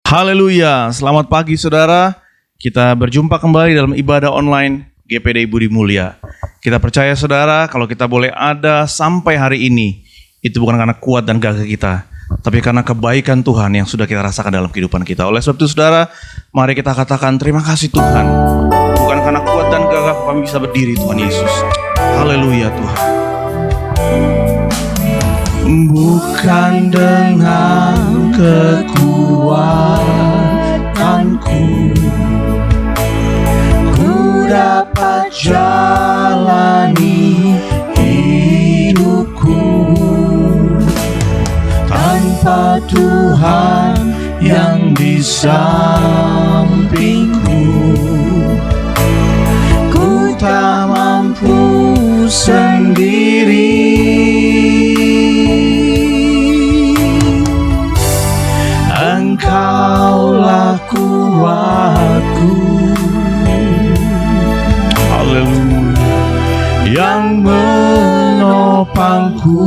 Haleluya, selamat pagi saudara. Kita berjumpa kembali dalam ibadah online GPD Budi Mulia. Kita percaya saudara, kalau kita boleh ada sampai hari ini, itu bukan karena kuat dan gagah kita, tapi karena kebaikan Tuhan yang sudah kita rasakan dalam kehidupan kita. Oleh sebab itu saudara, mari kita katakan terima kasih Tuhan. Bukan karena kuat dan gagah kami bisa berdiri, Tuhan Yesus. Haleluya Tuhan. Bukan dengan kekuatanku ku dapat jalani hidupku, tanpa Tuhan yang di sampingku ku tak mampu sendiri. Engkaulah kuatku, haleluya, yang menopangku.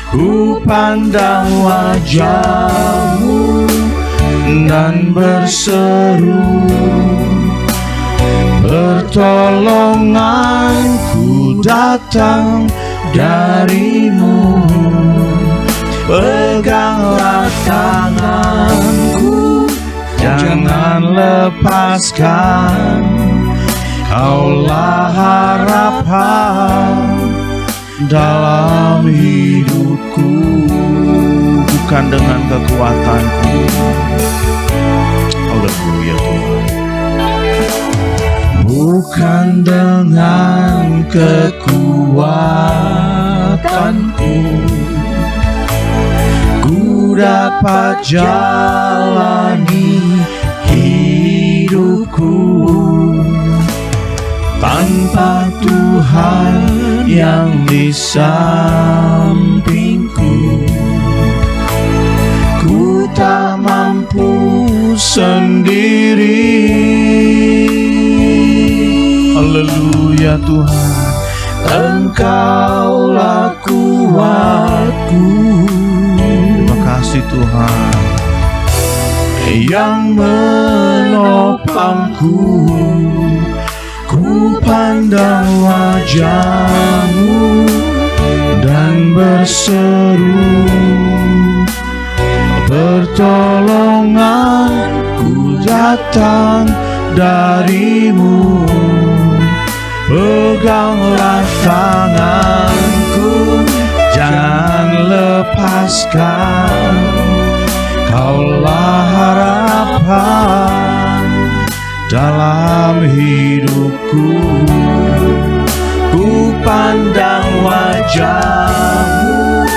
Ku pandang wajah-Mu dan berseru, pertolonganku datang dari-Mu. Peganglah tanganku, jangan lepaskan. Kaulah harapan dalam hidupku. Bukan dengan kekuatanku. Haleluya Tuhan. Bukan dengan kekuatanku ku dapat jalani hidupku, tanpa Tuhan yang di sampingku ku tak mampu sendiri. Haleluya Tuhan, Engkaulah kuatku. Kasih Tuhan yang menopangku. Ku pandang wajah-Mu dan berseru, pertolonganku datang dari-Mu. Peganglah tanganku, jangan lepaskan. Kaulah harapan dalam hidupku. Ku pandang wajah-Mu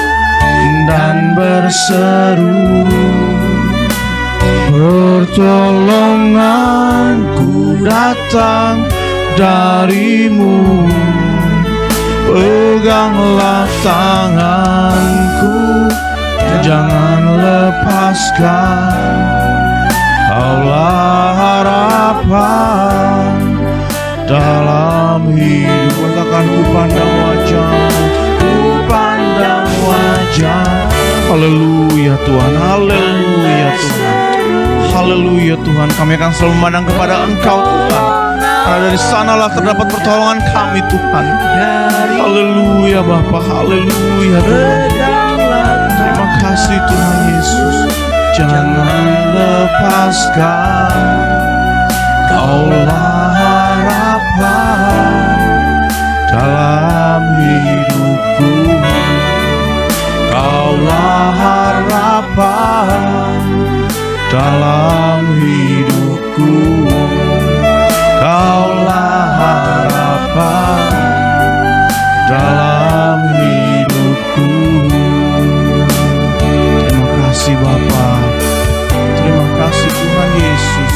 dan berseru, pertolonganku datang dari-Mu. Peganglah tanganku, jangan lepaskan. Kaulah harapan dalam hidup. Katakan ku pandang wajah-Mu, ku pandang wajah. Haleluya Tuhan, haleluya Tuhan, haleluya Tuhan. Kami akan selalu memandang kepada Engkau Tuhan, karena dari sanalah terdapat pertolongan kami Tuhan. Haleluya Bapa, haleluya Tuhan. Terima kasih Tuhan Yesus. Jangan lepaskan. Kaulah harapan dalam hidupku. Kaulah harapan dalam hidupku. Kaulah harapan dalam hidupku. Terima kasih Bapa, terima kasih Tuhan Yesus.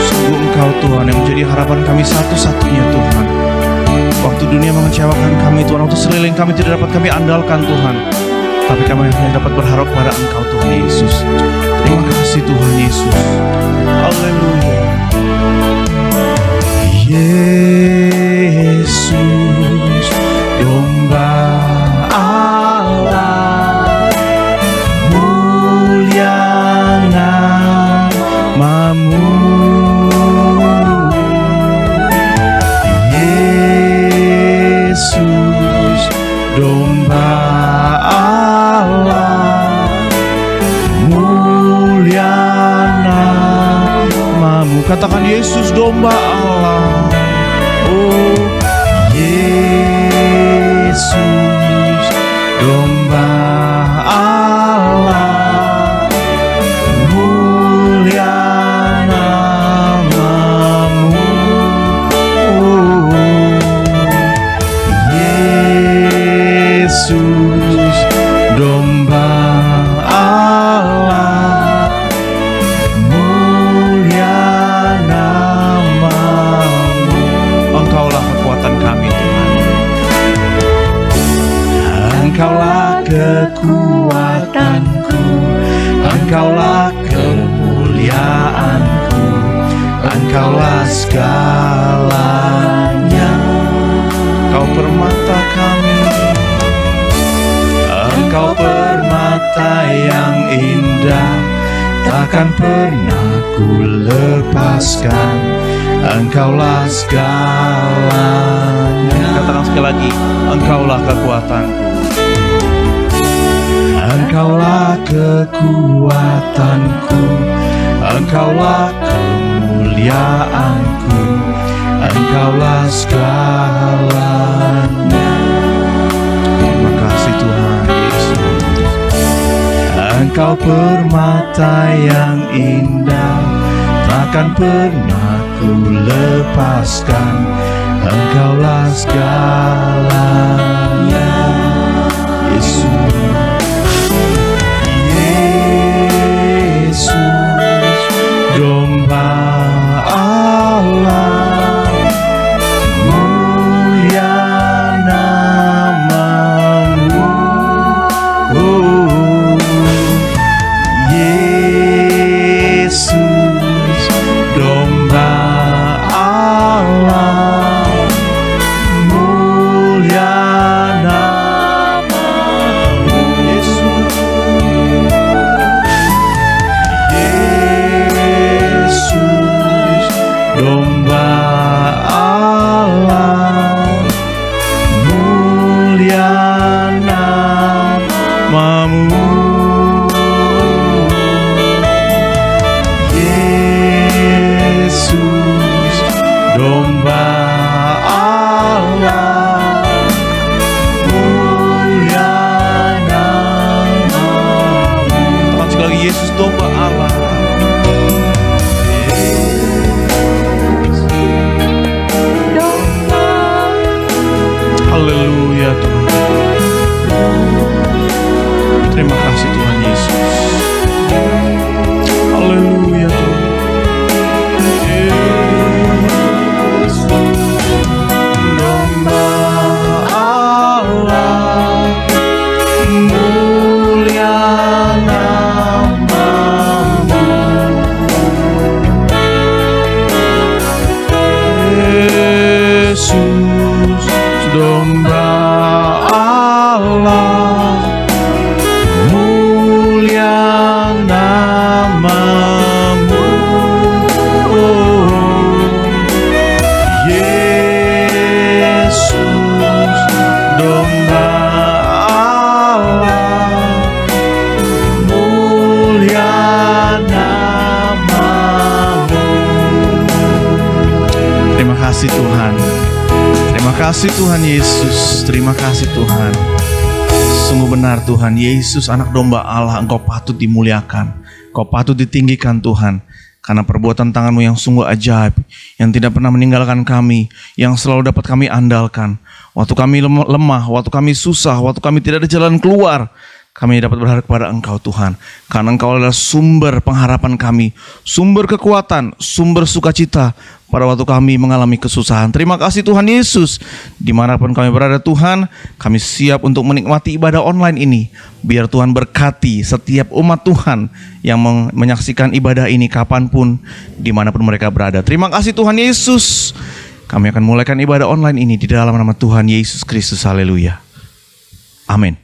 Sungguh Engkau Tuhan yang menjadi harapan kami satu-satunya Tuhan. Waktu dunia mengecewakan kami Tuhan, waktu sekeliling kami tidak dapat kami andalkan Tuhan, tapi kami hanya dapat berharap pada Engkau Tuhan Yesus. Terima kasih Tuhan Yesus. Haleluya. Yesus, domba Allah, mulia Yesus domba Allah. Oh Yesus domba Allah, mulia namamu. Oh Yesus domba Allah, mulia namamu. Engkaulah kekuatan kami Tuhan, Engkaulah kekuatanku, Engkaulah kemuliaanku, Engkaulah segalanya. Engkau permata kami, Engkau permata yang indah, takkan pernah ku lepaskan. Engkaulah segalanya. Katakan sekali lagi, Engkaulah kekuatanku, Engkaulah kekuatanku, Engkaulah kemuliaanku, Engkaulah segalanya. Terima kasih Tuhan Yesus. Engkau permata yang indah, takkan pernah ku lepaskan. Engkaulah segalanya. Yesus, Yesus domba Allah, mulia namamu. Oh Yesus domba Allah, mulia namamu. Yesus, Yesus domba Allah, mulia namamu. Yesus domba Allah, mulia namamu. Teman sekali lagi, Yesus domba Allah. Haleluya Tuhan. Terima kasih Tuhan Yesus. Haleluya Tuhan. Domba Allah, mulia namamu. Yesus domba Allah, mulia namamu. Oh Yesus domba Allah, mulia namamu. Terima kasih Tuhan. Terima kasih Tuhan Yesus. Terima kasih Tuhan. Sungguh benar Tuhan Yesus, anak domba Allah, Engkau patut dimuliakan, Engkau patut ditinggikan Tuhan. Karena perbuatan tangan-Mu yang sungguh ajaib, yang tidak pernah meninggalkan kami, yang selalu dapat kami andalkan. Waktu kami lemah, waktu kami susah, waktu kami tidak ada jalan keluar, kami dapat berharap kepada Engkau Tuhan. Karena Engkau adalah sumber pengharapan kami, sumber kekuatan, sumber sukacita pada waktu kami mengalami kesusahan. Terima kasih Tuhan Yesus. Dimanapun kami berada Tuhan, kami siap untuk menikmati ibadah online ini. Biar Tuhan berkati setiap umat Tuhan yang menyaksikan ibadah ini kapanpun, dimanapun mereka berada. Terima kasih Tuhan Yesus. Kami akan mulaikan ibadah online ini di dalam nama Tuhan Yesus Kristus. Haleluya. Amin.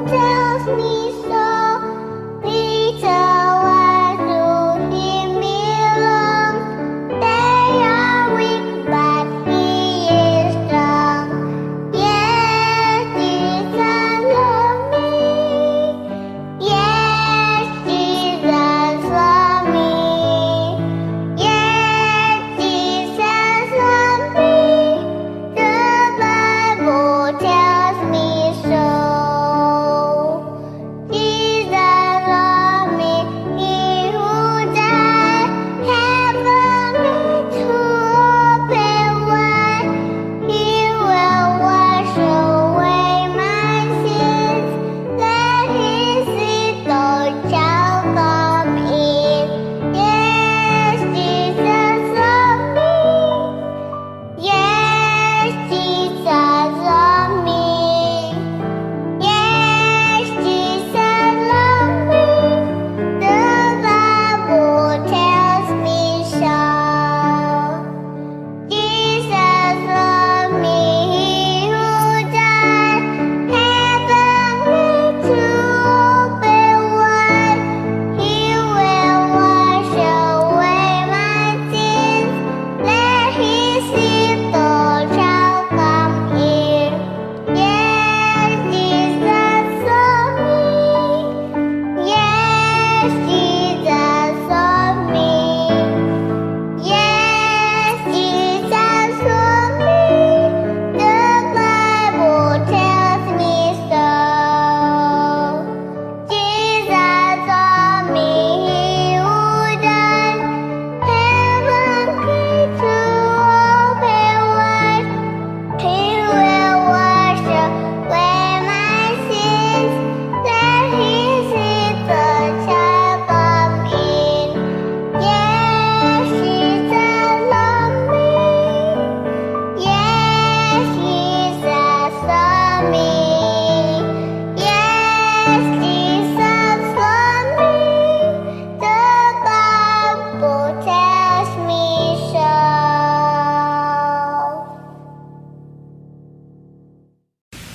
Tells me so. He tells us to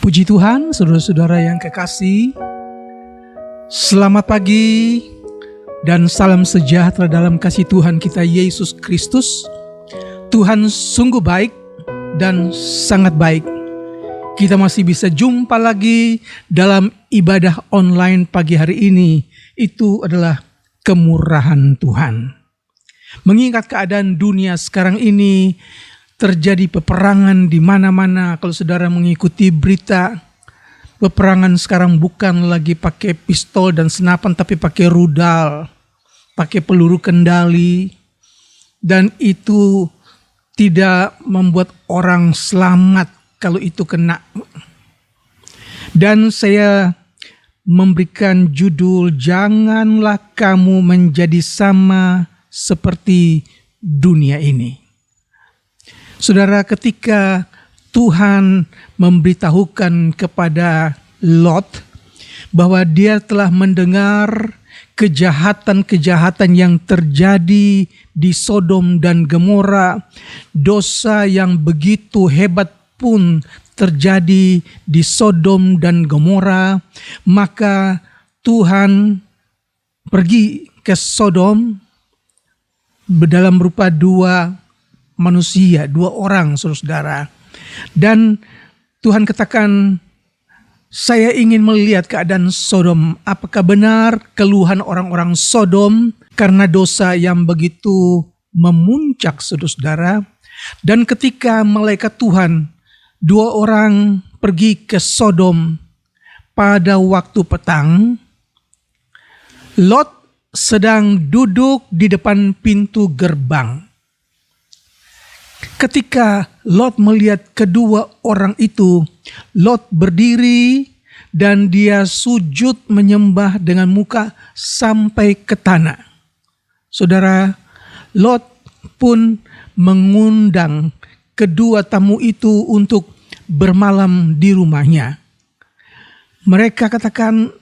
Puji Tuhan, saudara-saudara yang kekasih. Selamat pagi dan salam sejahtera dalam kasih Tuhan kita Yesus Kristus. Tuhan sungguh baik dan sangat baik. Kita masih bisa jumpa lagi dalam ibadah online pagi hari ini. Itu adalah kemurahan Tuhan. Mengingat keadaan dunia sekarang ini, terjadi peperangan di mana-mana. Kalau saudara mengikuti berita, peperangan sekarang bukan lagi pakai pistol dan senapan, tapi pakai rudal, pakai peluru kendali. Dan itu tidak membuat orang selamat kalau itu kena. Dan saya memberikan judul, janganlah kamu menjadi sama seperti dunia ini. Saudara, ketika Tuhan memberitahukan kepada Lot bahwa dia telah mendengar kejahatan-kejahatan yang terjadi di Sodom dan Gomora, dosa yang begitu hebat pun terjadi di Sodom dan Gomora, maka Tuhan pergi ke Sodom dalam rupa dua manusia, dua orang, saudara. Dan Tuhan katakan, saya ingin melihat keadaan Sodom. Apakah benar keluhan orang-orang Sodom karena dosa yang begitu memuncak, saudara. Dan ketika malaikat Tuhan, dua orang pergi ke Sodom pada waktu petang, Lot sedang duduk di depan pintu gerbang. Ketika Lot melihat kedua orang itu, Lot berdiri dan dia sujud menyembah dengan muka sampai ke tanah. Saudara, Lot pun mengundang kedua tamu itu untuk bermalam di rumahnya. Mereka katakan,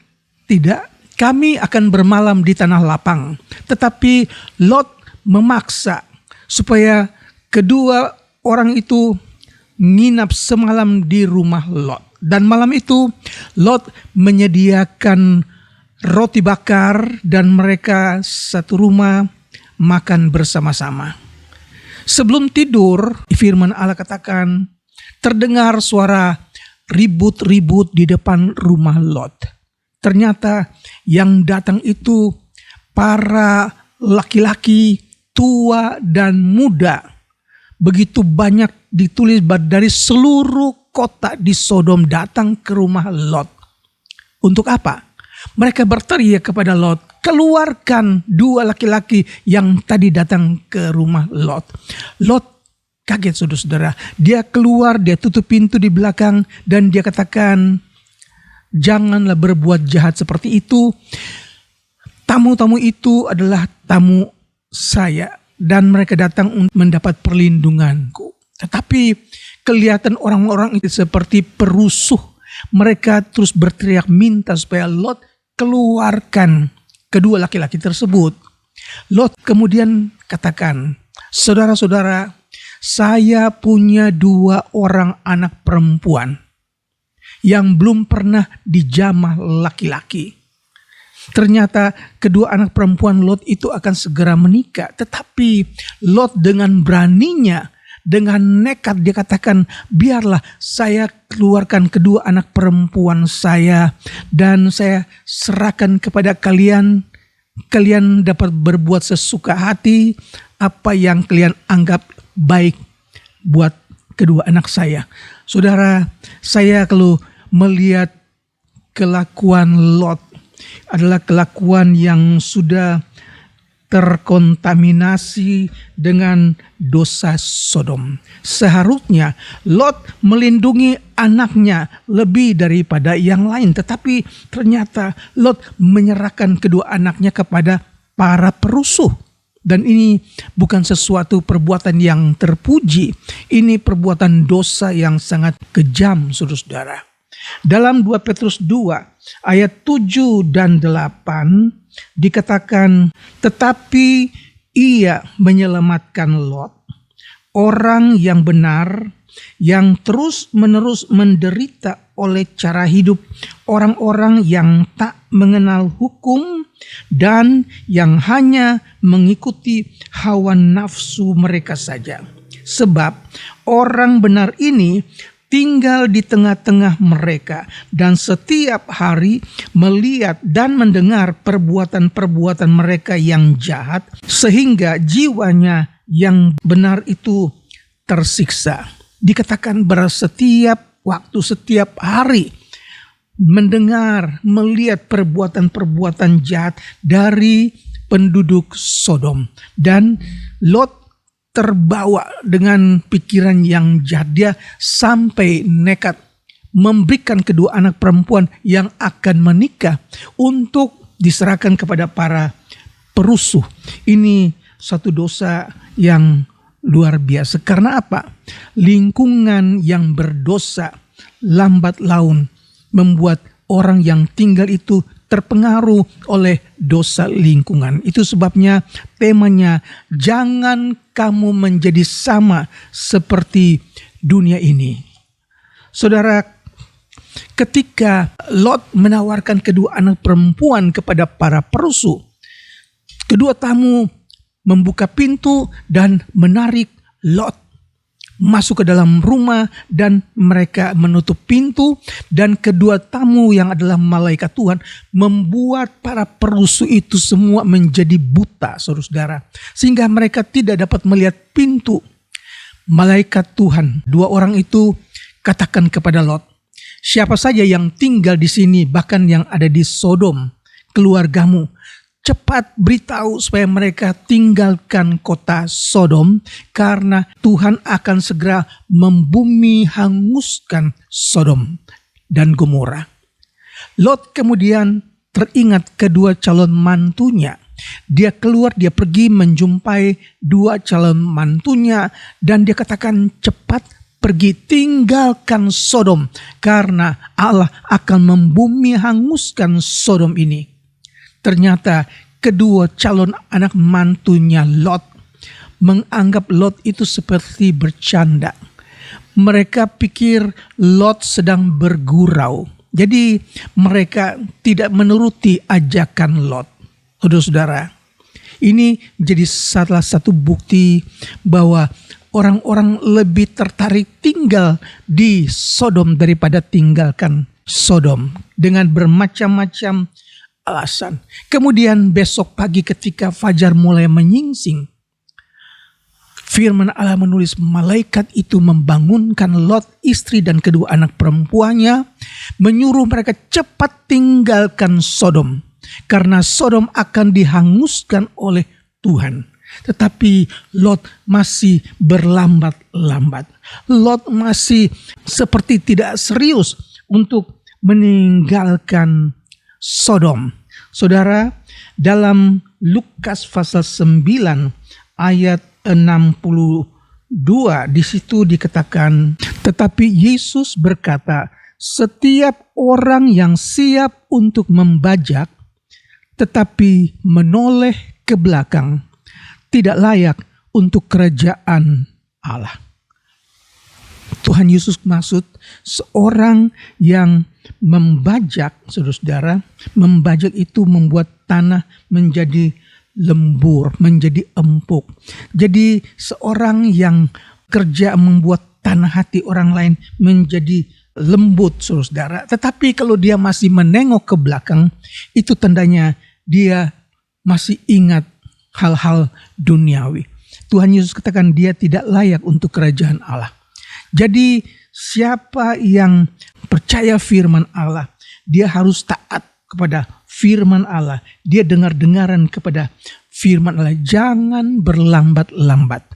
tidak, kami akan bermalam di tanah lapang. Tetapi Lot memaksa supaya kedua orang itu nginap semalam di rumah Lot. Dan malam itu Lot menyediakan roti bakar dan mereka satu rumah makan bersama-sama. Sebelum tidur, firman Allah katakan, terdengar suara ribut-ribut di depan rumah Lot. Ternyata yang datang itu para laki-laki tua dan muda. Begitu banyak ditulis dari seluruh kota di Sodom datang ke rumah Lot. Untuk apa? Mereka berteriak kepada Lot, keluarkan dua laki-laki yang tadi datang ke rumah Lot. Lot kaget, saudara-saudara. Dia keluar, dia tutup pintu di belakang dan dia katakan, janganlah berbuat jahat seperti itu. Tamu-tamu itu adalah tamu saya. Dan mereka datang untuk mendapat perlindunganku. Tetapi kelihatan orang-orang itu seperti perusuh. Mereka terus berteriak minta supaya Lot keluarkan kedua laki-laki tersebut. Lot kemudian katakan, saudara-saudara, saya punya dua orang anak perempuan yang belum pernah dijamah laki-laki. Ternyata kedua anak perempuan Lot itu akan segera menikah. Tetapi Lot dengan beraninya, dengan nekat dia katakan, biarlah saya keluarkan kedua anak perempuan saya dan saya serahkan kepada kalian. Kalian dapat berbuat sesuka hati apa yang kalian anggap baik buat kedua anak saya. Saudara, saya kalau melihat kelakuan Lot, adalah kelakuan yang sudah terkontaminasi dengan dosa Sodom. Seharusnya Lot melindungi anaknya lebih daripada yang lain. Tetapi ternyata Lot menyerahkan kedua anaknya kepada para perusuh. Dan ini bukan sesuatu perbuatan yang terpuji. Ini perbuatan dosa yang sangat kejam, saudara-saudara. Dalam 2 Petrus 2 ayat 7 dan 8 dikatakan, tetapi ia menyelamatkan Lot, orang yang benar, yang terus-menerus menderita oleh cara hidup orang-orang yang tak mengenal hukum dan yang hanya mengikuti hawa nafsu mereka saja. Sebab orang benar ini tinggal di tengah-tengah mereka dan setiap hari melihat dan mendengar perbuatan-perbuatan mereka yang jahat, sehingga jiwanya yang benar itu tersiksa. Dikatakan setiap waktu, setiap hari mendengar, melihat perbuatan-perbuatan jahat dari penduduk Sodom. Dan Lot terbawa dengan pikiran yang jahat. Dia sampai nekat memberikan kedua anak perempuan yang akan menikah untuk diserahkan kepada para perusuh. Ini satu dosa yang luar biasa. Karena apa? Lingkungan yang berdosa lambat laun membuat orang yang tinggal itu terpengaruh oleh dosa lingkungan. Itu sebabnya temanya, jangan kamu menjadi sama seperti dunia ini. Saudara, ketika Lot menawarkan kedua anak perempuan kepada para perusuh, kedua tamu membuka pintu dan menarik Lot masuk ke dalam rumah, dan mereka menutup pintu, dan kedua tamu yang adalah malaikat Tuhan membuat para perusuh itu semua menjadi buta, saudara-saudara, sehingga mereka tidak dapat melihat pintu. Malaikat Tuhan, dua orang itu katakan kepada Lot, siapa saja yang tinggal di sini, bahkan yang ada di Sodom, keluargamu, cepat beritahu supaya mereka tinggalkan kota Sodom, karena Tuhan akan segera membumi hanguskan Sodom dan Gomora. Lot kemudian teringat kedua calon mantunya. Dia keluar, dia pergi menjumpai dua calon mantunya, dan dia katakan, cepat pergi tinggalkan Sodom, karena Allah akan membumi hanguskan Sodom ini. Ternyata kedua calon anak mantunya Lot menganggap Lot itu seperti bercanda. Mereka pikir Lot sedang bergurau. Jadi mereka tidak menuruti ajakan Lot. Saudara-saudara, ini menjadi salah satu bukti bahwa orang-orang lebih tertarik tinggal di Sodom daripada tinggalkan Sodom dengan bermacam-macam alasan. Kemudian besok pagi ketika fajar mulai menyingsing, firman Allah menulis, malaikat itu membangunkan Lot, istri dan kedua anak perempuannya, menyuruh mereka cepat tinggalkan Sodom, karena Sodom akan dihanguskan oleh Tuhan. Tetapi Lot masih berlambat-lambat. Lot masih seperti tidak serius untuk meninggalkan Sodom. Saudara, dalam Lukas pasal 9 ayat 62 di situ dikatakan, tetapi Yesus berkata, setiap orang yang siap untuk membajak tetapi menoleh ke belakang tidak layak untuk kerajaan Allah. Tuhan Yesus maksud seorang yang membajak, saudara-saudara, membajak itu membuat tanah menjadi lembur, menjadi empuk. Jadi seorang yang kerja membuat tanah hati orang lain menjadi lembut, saudara. Tetapi kalau dia masih menengok ke belakang, itu tandanya dia masih ingat hal-hal duniawi. Tuhan Yesus katakan dia tidak layak untuk kerajaan Allah. Jadi siapa yang percaya firman Allah, dia harus taat kepada firman Allah. Dia dengar-dengaran kepada firman Allah. Jangan berlambat-lambat.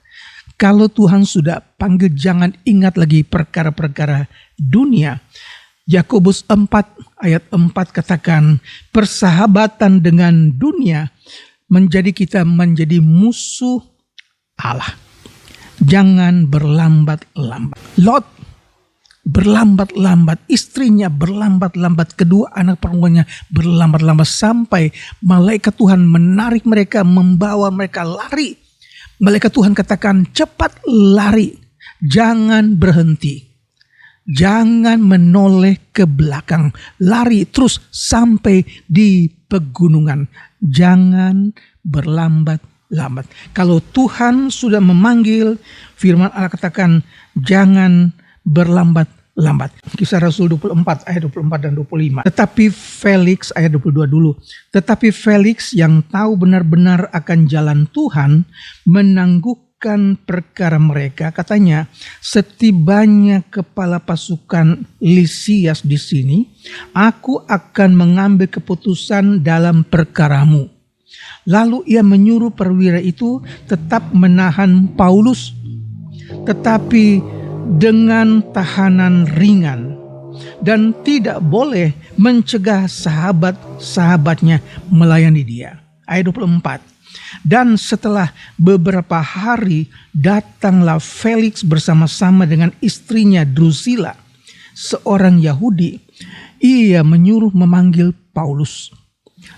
Kalau Tuhan sudah panggil, jangan ingat lagi perkara-perkara dunia. Yakobus 4 ayat 4 katakan, persahabatan dengan dunia menjadi kita menjadi musuh Allah. Jangan berlambat-lambat. Lot berlambat-lambat, istrinya berlambat-lambat, kedua anak perempuannya berlambat-lambat, sampai malaikat Tuhan menarik mereka, membawa mereka lari. Malaikat Tuhan katakan, cepat lari, jangan berhenti. Jangan menoleh ke belakang. Lari terus sampai di pegunungan. Jangan berlambat-lambat. Kalau Tuhan sudah memanggil, firman Allah katakan jangan berlambat-lambat. Kisah Rasul 24 ayat 24 dan 25. Tetapi Felix, ayat 22 dulu. Tetapi Felix yang tahu benar-benar akan jalan Tuhan menangguhkan perkara mereka. Katanya, setibanya kepala pasukan Lisias di sini, aku akan mengambil keputusan dalam perkaramu. Lalu ia menyuruh perwira itu tetap menahan Paulus, tetapi dengan tahanan ringan, dan tidak boleh mencegah sahabat-sahabatnya melayani dia. Ayat 24. Dan setelah beberapa hari datanglah Felix bersama-sama dengan istrinya Drusilla, seorang Yahudi. Ia menyuruh memanggil Paulus,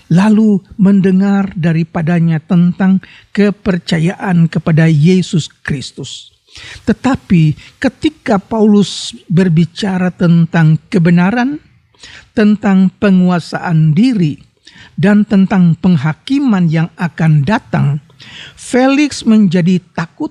lalu mendengar daripadanya tentang kepercayaan kepada Yesus Kristus. Tetapi ketika Paulus berbicara tentang kebenaran, tentang penguasaan diri, dan tentang penghakiman yang akan datang, Felix menjadi takut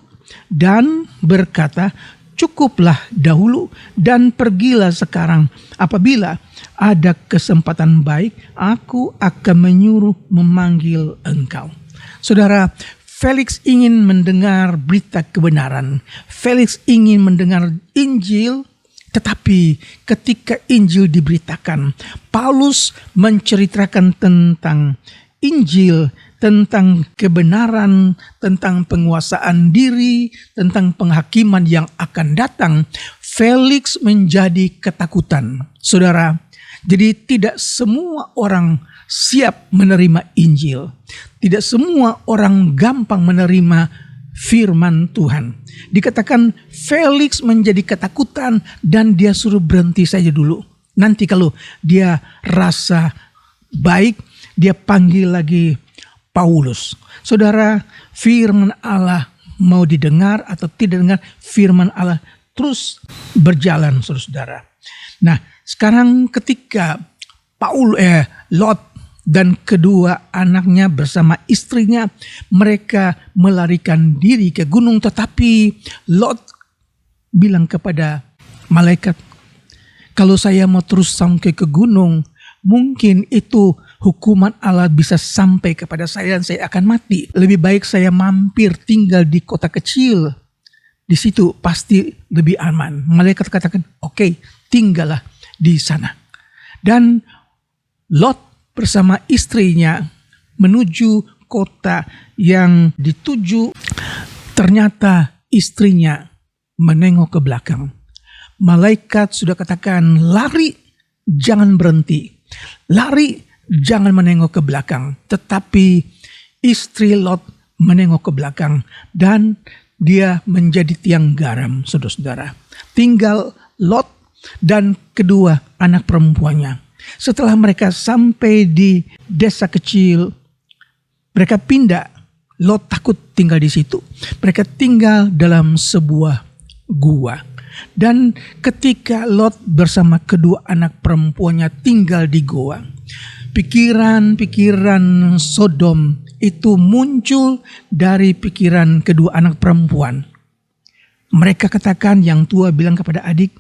dan berkata, cukuplah dahulu dan pergilah sekarang. Apabila ada kesempatan baik, aku akan menyuruh memanggil engkau. Saudara, Felix ingin mendengar berita kebenaran. Felix ingin mendengar Injil. Tetapi ketika Injil diberitakan, Paulus menceritakan tentang Injil, tentang kebenaran, tentang penguasaan diri, tentang penghakiman yang akan datang. Felix menjadi ketakutan. Saudara, jadi tidak semua orang siap menerima Injil. Tidak semua orang gampang menerima firman Tuhan. Dikatakan Felix menjadi ketakutan dan dia suruh berhenti saja dulu. Nanti kalau dia rasa baik, dia panggil lagi Paulus. Saudara, firman Allah mau didengar atau tidak dengar, firman Allah terus berjalan, saudara. Nah, sekarang ketika Lot dan kedua anaknya bersama istrinya, mereka melarikan diri ke gunung. Tetapi Lot bilang kepada malaikat, kalau saya mau terus sampai ke gunung, mungkin itu hukuman Allah bisa sampai kepada saya dan saya akan mati. Lebih baik saya mampir tinggal di kota kecil. Di situ pasti lebih aman. Malaikat katakan, oke, tinggallah di sana. Dan Lot bersama istrinya menuju kota yang dituju. Ternyata istrinya menengok ke belakang. Malaikat sudah katakan, lari, jangan berhenti. Lari, jangan menengok ke belakang. Tetapi istri Lot menengok ke belakang dan dia menjadi tiang garam, saudara-saudara. Tinggal Lot dan kedua anak perempuannya. Setelah mereka sampai di desa kecil, mereka pindah. Lot takut tinggal di situ. Mereka tinggal dalam sebuah gua. Dan ketika Lot bersama kedua anak perempuannya tinggal di gua, pikiran-pikiran Sodom itu muncul dari pikiran kedua anak perempuan. Mereka katakan, yang tua bilang kepada adik,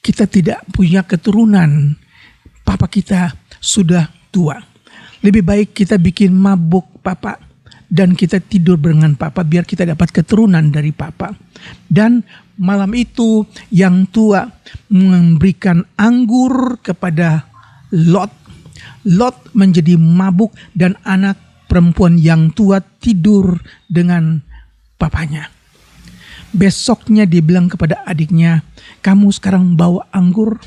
kita tidak punya keturunan. Papa kita sudah tua. Lebih baik kita bikin mabuk papa dan kita tidur dengan papa biar kita dapat keturunan dari papa. Dan malam itu yang tua memberikan anggur kepada Lot. Lot menjadi mabuk dan anak perempuan yang tua tidur dengan papanya. Besoknya dia bilang kepada adiknya, kamu sekarang bawa anggur,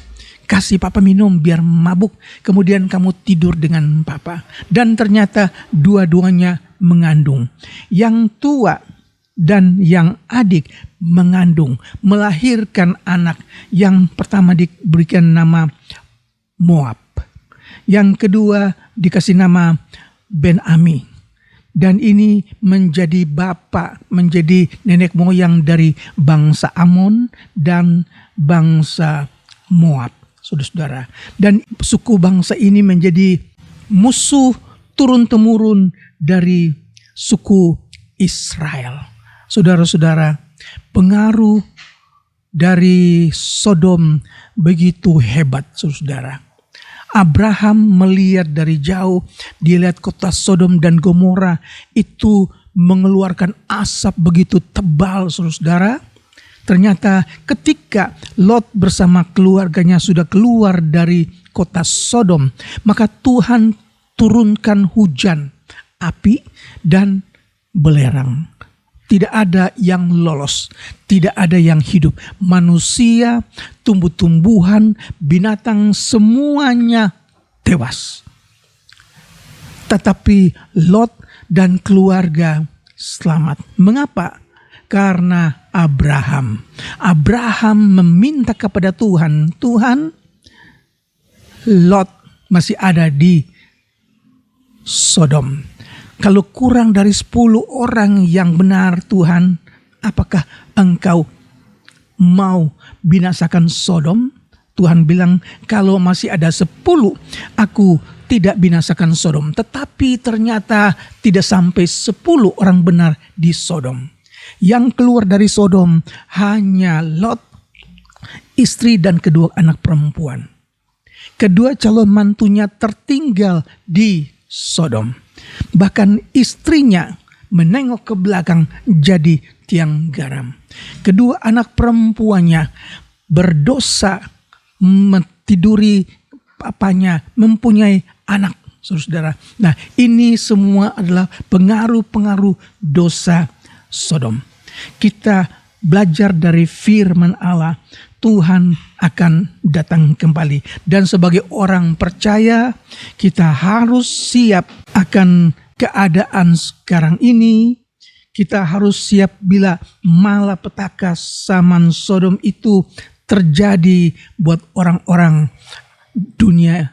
kasih papa minum biar mabuk, kemudian kamu tidur dengan papa. Dan ternyata dua-duanya mengandung. Yang tua dan yang adik mengandung, melahirkan anak. Yang pertama diberikan nama Moab, yang kedua dikasih nama Ben-Ami. Dan ini menjadi bapak, menjadi nenek moyang dari bangsa Amon dan bangsa Moab, saudara-saudara. Dan suku bangsa ini menjadi musuh turun-temurun dari suku Israel. Saudara-saudara, pengaruh dari Sodom begitu hebat, saudara. Abraham melihat dari jauh, dia lihat kota Sodom dan Gomora itu mengeluarkan asap begitu tebal, saudara. Ternyata ketika Lot bersama keluarganya sudah keluar dari kota Sodom, maka Tuhan turunkan hujan, api, dan belerang. Tidak ada yang lolos, tidak ada yang hidup. Manusia, tumbuh-tumbuhan, binatang semuanya tewas. Tetapi Lot dan keluarga selamat. Mengapa? Karena Abraham meminta kepada Tuhan, Tuhan, Lot masih ada di Sodom. Kalau kurang dari 10 orang yang benar, Tuhan, apakah Engkau mau binasakan Sodom? Tuhan bilang, kalau masih ada 10, aku tidak binasakan Sodom. Tetapi ternyata tidak sampai 10 orang benar di Sodom. Yang keluar dari Sodom hanya Lot, istri dan kedua anak perempuan. Kedua calon mantunya tertinggal di Sodom. Bahkan istrinya menengok ke belakang jadi tiang garam. Kedua anak perempuannya berdosa, mentiduri papanya, mempunyai anak, saudara. Nah, ini semua adalah pengaruh-pengaruh dosa Sodom. Kita belajar dari firman Allah, Tuhan akan datang kembali. Dan sebagai orang percaya, kita harus siap akan keadaan sekarang ini. Kita harus siap bila malapetaka zaman Sodom itu terjadi buat orang-orang dunia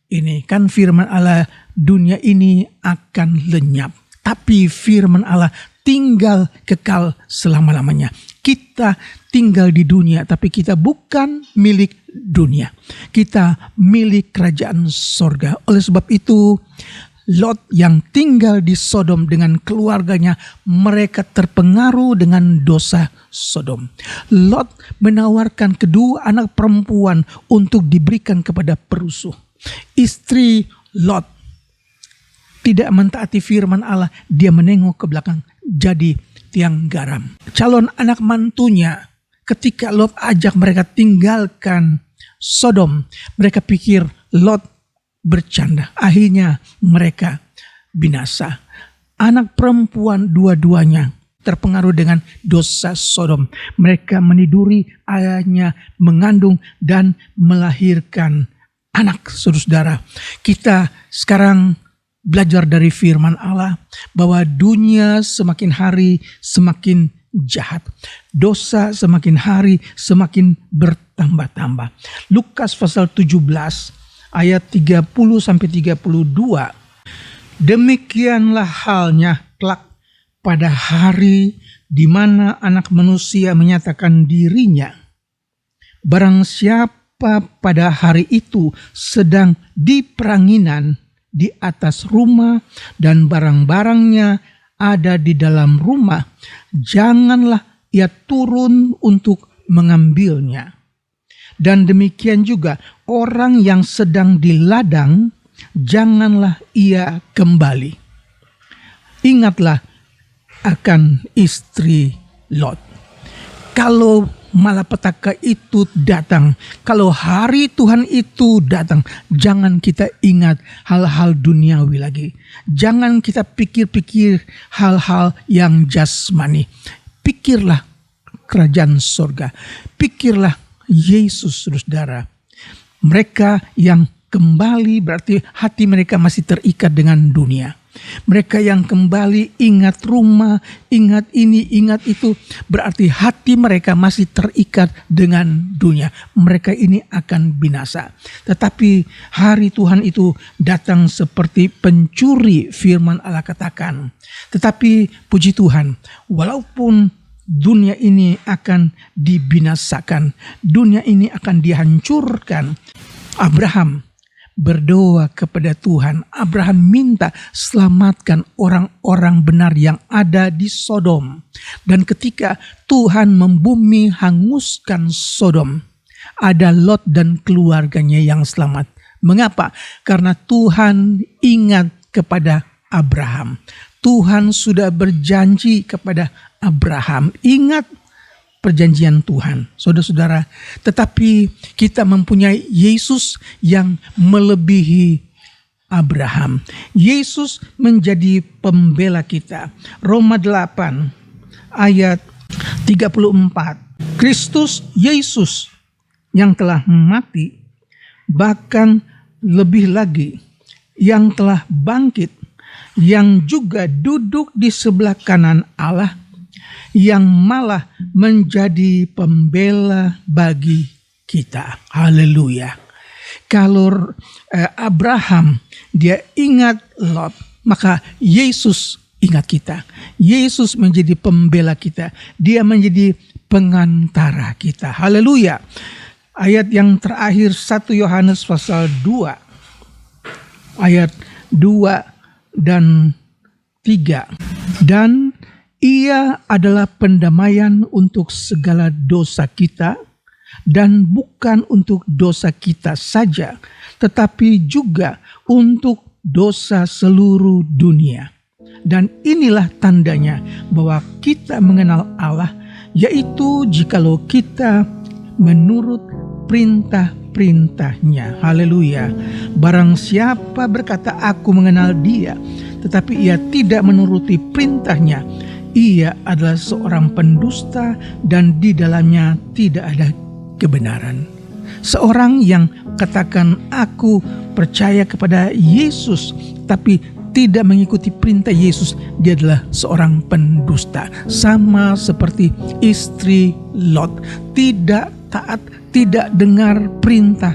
ini. Kan firman Allah, dunia ini akan lenyap. Tapi firman Allah tinggal kekal selama-lamanya. Kita tinggal di dunia, tapi kita bukan milik dunia. Kita milik kerajaan sorga. Oleh sebab itu, Lot yang tinggal di Sodom dengan keluarganya, mereka terpengaruh dengan dosa Sodom. Lot menawarkan kedua anak perempuan untuk diberikan kepada perusuh. Istri Lot tidak mentaati firman Allah, dia menengok ke belakang jadi tiang garam. Calon anak mantunya, ketika Lot ajak mereka tinggalkan Sodom, mereka pikir Lot bercanda. Akhirnya mereka binasa. Anak perempuan dua-duanya terpengaruh dengan dosa Sodom. Mereka meniduri ayahnya, mengandung dan melahirkan anak, saudara. Kita sekarang belajar dari firman Allah bahwa dunia semakin hari semakin jahat. Dosa semakin hari semakin bertambah-tambah. Lukas pasal 17 ayat 30-32. Demikianlah halnya kelak pada hari di mana anak manusia menyatakan dirinya. Barang siapa pada hari itu sedang di peranginan di atas rumah dan barang-barangnya ada di dalam rumah, janganlah ia turun untuk mengambilnya. Dan demikian juga orang yang sedang di ladang, janganlah ia kembali. Ingatlah akan istri Lot. Kalau malapetaka itu datang, kalau hari Tuhan itu datang, jangan kita ingat hal-hal duniawi lagi. Jangan kita pikir-pikir hal-hal yang jasmani. Pikirlah kerajaan surga. Pikirlah Yesus, saudara. Mereka yang kembali berarti hati mereka masih terikat dengan dunia. Mereka yang kembali ingat rumah, ingat ini, ingat itu, berarti hati mereka masih terikat dengan dunia. Mereka ini akan binasa. Tetapi hari Tuhan itu datang seperti pencuri, firman Allah katakan. Tetapi puji Tuhan, walaupun dunia ini akan dibinasakan, dunia ini akan dihancurkan, Abraham berdoa kepada Tuhan. Abraham minta selamatkan orang-orang benar yang ada di Sodom. Dan ketika Tuhan membumi hanguskan Sodom, ada Lot dan keluarganya yang selamat. Mengapa? Karena Tuhan ingat kepada Abraham. Tuhan sudah berjanji kepada Abraham. Ingat perjanjian Tuhan, saudara-saudara. Tetapi kita mempunyai Yesus yang melebihi Abraham. Yesus menjadi pembela kita. Roma 8 ayat 34. Kristus Yesus yang telah mati, bahkan lebih lagi yang telah bangkit, yang juga duduk di sebelah kanan Allah, yang malah menjadi pembela bagi kita. Haleluya. Kalau Abraham dia ingat Lot, maka Yesus ingat kita. Yesus menjadi pembela kita. Dia menjadi pengantara kita. Haleluya. Ayat yang terakhir 1 Yohanes pasal 2 ayat 2 dan 3. Dan Ia adalah pendamaian untuk segala dosa kita, dan bukan untuk dosa kita saja, tetapi juga untuk dosa seluruh dunia. Dan inilah tandanya bahwa kita mengenal Allah, yaitu jikalau kita menurut perintah-perintahnya. Haleluya. Barang siapa berkata aku mengenal Dia, tetapi ia tidak menuruti perintahnya, ia adalah seorang pendusta dan di dalamnya tidak ada kebenaran. Seorang yang katakan aku percaya kepada Yesus tapi tidak mengikuti perintah Yesus, dia adalah seorang pendusta. Sama seperti istri Lot, tidak taat, tidak dengar perintah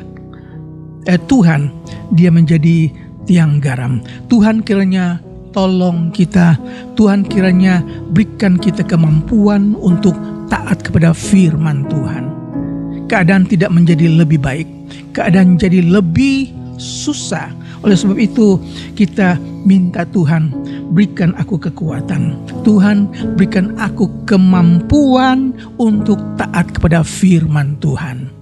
Tuhan, dia menjadi tiang garam. Tuhan kiranya tolong kita, Tuhan kiranya berikan kita kemampuan untuk taat kepada firman Tuhan. Keadaan tidak menjadi lebih baik, keadaan jadi lebih susah. Oleh sebab itu kita minta Tuhan, berikan aku kekuatan. Tuhan, berikan aku kemampuan untuk taat kepada firman Tuhan.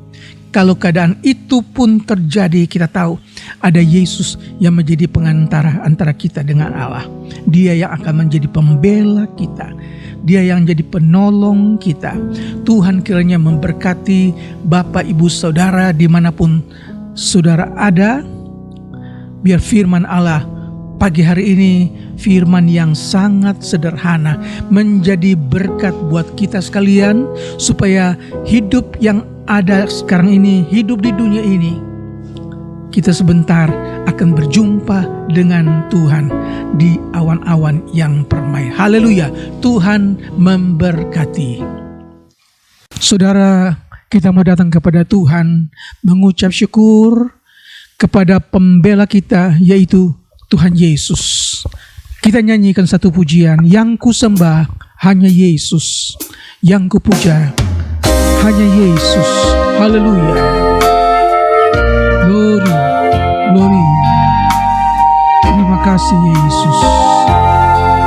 Kalau keadaan itu pun terjadi, kita tahu ada Yesus yang menjadi pengantara antara kita dengan Allah. Dia yang akan menjadi pembela kita. Dia yang jadi penolong kita. Tuhan kiranya memberkati Bapak, Ibu, Saudara dimanapun saudara ada. Biar firman Allah pagi hari ini, firman yang sangat sederhana, menjadi berkat buat kita sekalian, supaya hidup yang ada sekarang ini, hidup di dunia ini, kita sebentar akan berjumpa dengan Tuhan di awan-awan yang permai. Haleluya, Tuhan memberkati. Saudara, kita mau datang kepada Tuhan, mengucap syukur kepada pembela kita, yaitu Tuhan Yesus. Kita nyanyikan satu pujian, yang ku sembah hanya Yesus, yang ku puja hanya Yesus. Haleluya. Glory, glory. Terima kasih Yesus.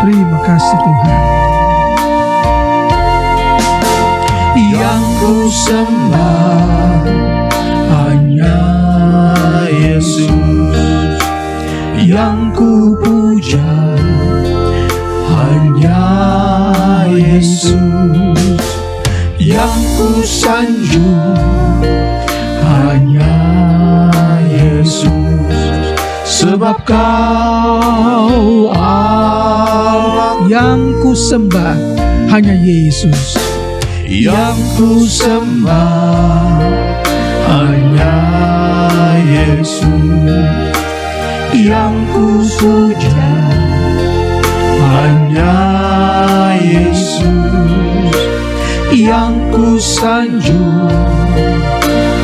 Terima kasih Tuhan. Yang ku sembah hanya Yesus, yang ku puja hanya Yesus, yang ku sanjung hanya Yesus, sebab Kau Allah. Yang ku sembah hanya Yesus, yang ku sembah hanya Yesus, yang ku puja sanjung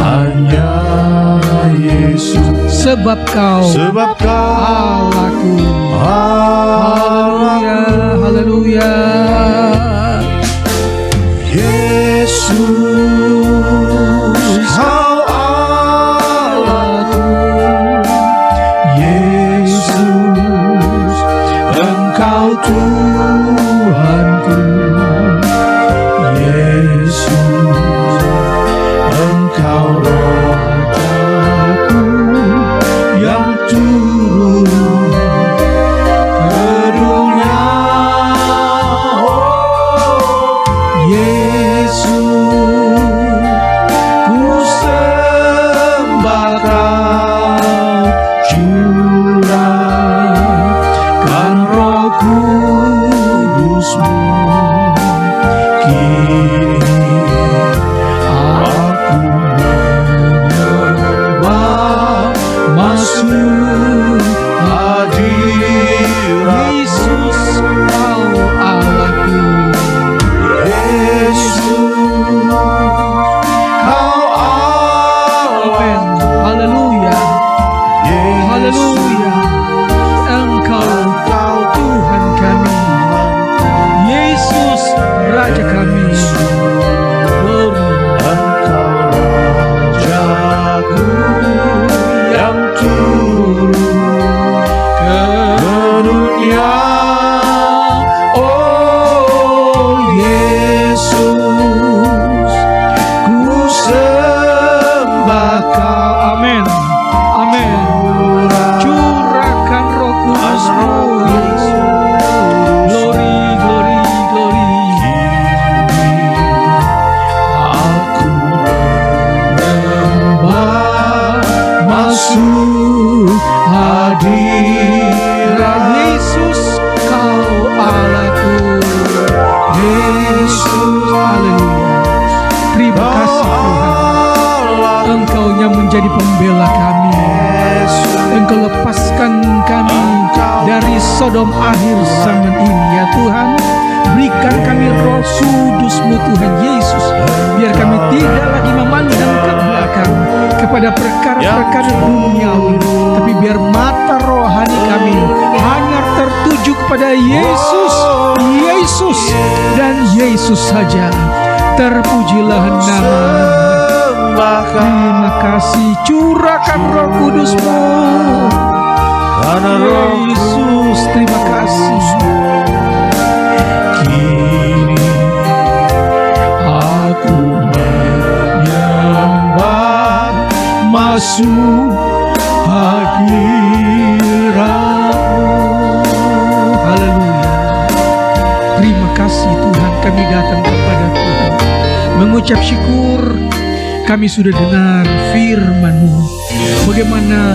hanya Yesus. Sebab Kau Allahku. Haleluya, haleluya. Yesus, Kau Allahku. Yesus, Engkau Tuhanku. Yesus, Engkau Rajaku yang turun ke dunia. Yesus, ku sembah Kau, curahkan Roh Kudus-Mu. Kini aku menyembah, masuk hadirat Yesus, Kau Allahku. Yesus, Kau Amen. Haleluya, haleluya. Engkau Tuhan kami. Yesus, Raja kami. Glory. Engkau Rajaku yang turun ke dunia. Oh Yesus, ku sembah Kau. Amin, amin. Curahkan Roh Kudus-Mu. Glory, glory, glory. Aku menyembah, masuk hadirat Yesus, Kau Allahku. Yesus. Haleluya. Terima kasih Tuhan. Engkau yang menjadi pembela kami. Engkau lepaskan kami dari Sodom akhir zaman ini ya Tuhan. Berikan kami Roh Kudus-Mu Tuhan Yesus. Biar kami tidak lagi memandang ke belakang kepada perkara-perkara duniawi, tapi biar mata rohani kami hanya tertuju kepada Yesus, Yesus dan Yesus saja. Terpujilah nama. Terima kasih, curahkan Roh Kudus-Mu. Karena Roh Yesus, terima kasih. kini aku menyembah, masuk hadirat-Mu. Haleluya. Terima kasih Tuhan, kami datang kepada Tuhan mengucap syukur. Kami sudah dengar firman-Mu, bagaimana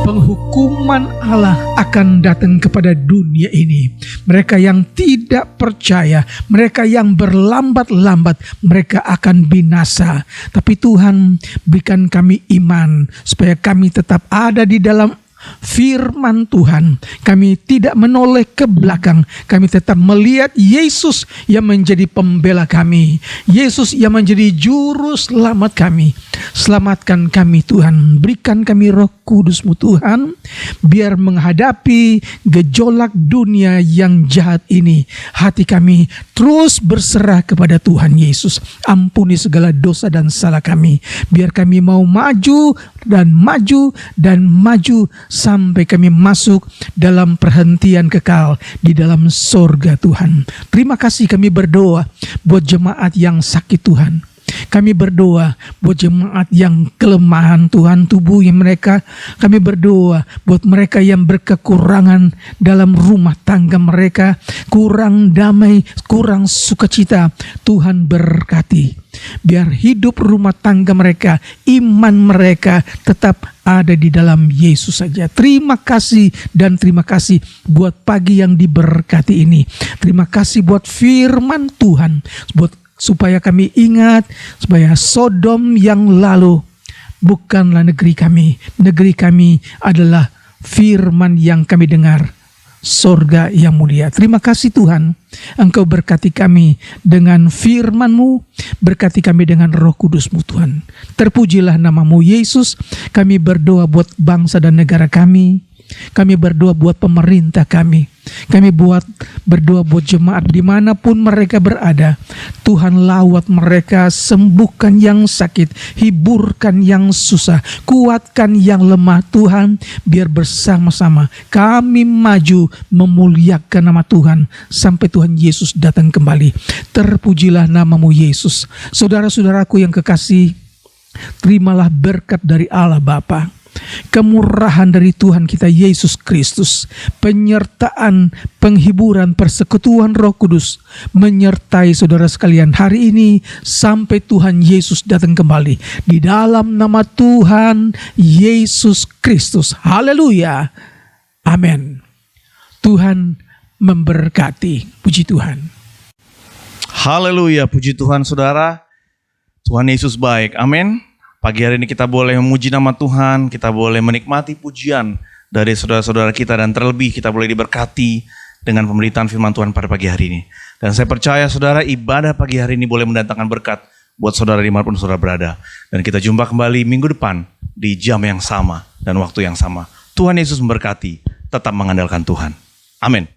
penghukuman Allah akan datang kepada dunia ini. Mereka yang tidak percaya, mereka yang berlambat-lambat, mereka akan binasa. Tapi Tuhan, berikan kami iman supaya kami tetap ada di dalam firman Tuhan. Kami tidak menoleh ke belakang. Kami tetap melihat Yesus yang menjadi pembela kami, Yesus yang menjadi juru selamat kami. Selamatkan kami Tuhan. Berikan kami Roh Kudus-Mu Tuhan, biar menghadapi gejolak dunia yang jahat ini, hati kami terus berserah kepada Tuhan Yesus. Ampuni segala dosa dan salah kami. Biar kami mau maju dan maju dan maju sampai kami masuk dalam perhentian kekal di dalam sorga Tuhan. Terima kasih, kami berdoa buat jemaat yang sakit Tuhan. Kami berdoa buat jemaat yang kelemahan Tuhan tubuhnya mereka. Kami berdoa buat mereka yang berkekurangan dalam rumah tangga mereka, kurang damai, kurang sukacita. Tuhan berkati. Biar hidup rumah tangga mereka, iman mereka tetap ada di dalam Yesus saja. Terima kasih dan terima kasih buat pagi yang diberkati ini. Terima kasih buat firman Tuhan, supaya kami ingat, supaya Sodom yang lalu bukanlah negeri kami. Negeri kami adalah firman yang kami dengar. sorga yang mulia. Terima kasih Tuhan, Engkau berkati kami dengan firman-Mu, berkati kami dengan Roh Kudus-Mu Tuhan. Terpujilah nama-Mu Yesus. Kami berdoa buat bangsa dan negara kami. Kami berdoa buat pemerintah kami. Kami berdoa buat jemaat dimanapun mereka berada. Tuhan lawat mereka, sembuhkan yang sakit, hiburkan yang susah, kuatkan yang lemah. Tuhan, biar bersama-sama kami maju memuliakan nama Tuhan sampai Tuhan Yesus datang kembali. Terpujilah nama-Mu Yesus. Saudara-saudaraku yang kekasih, terimalah berkat dari Allah Bapa, kemurahan dari Tuhan kita Yesus Kristus, penyertaan, penghiburan, persekutuan Roh Kudus menyertai saudara sekalian hari ini sampai Tuhan Yesus datang kembali. Di dalam nama Tuhan Yesus Kristus. Haleluya. Amin. Tuhan memberkati. Puji Tuhan. Haleluya, puji Tuhan saudara. Tuhan Yesus baik, amin. Pagi hari ini kita boleh memuji nama Tuhan, kita boleh menikmati pujian dari saudara-saudara kita, dan terlebih kita boleh diberkati dengan pemberitaan firman Tuhan pada pagi hari ini. Dan saya percaya saudara, ibadah pagi hari ini boleh mendatangkan berkat buat saudara dimanapun saudara berada. Dan kita jumpa kembali minggu depan di jam yang sama dan waktu yang sama. Tuhan Yesus memberkati, tetap mengandalkan Tuhan. Amin.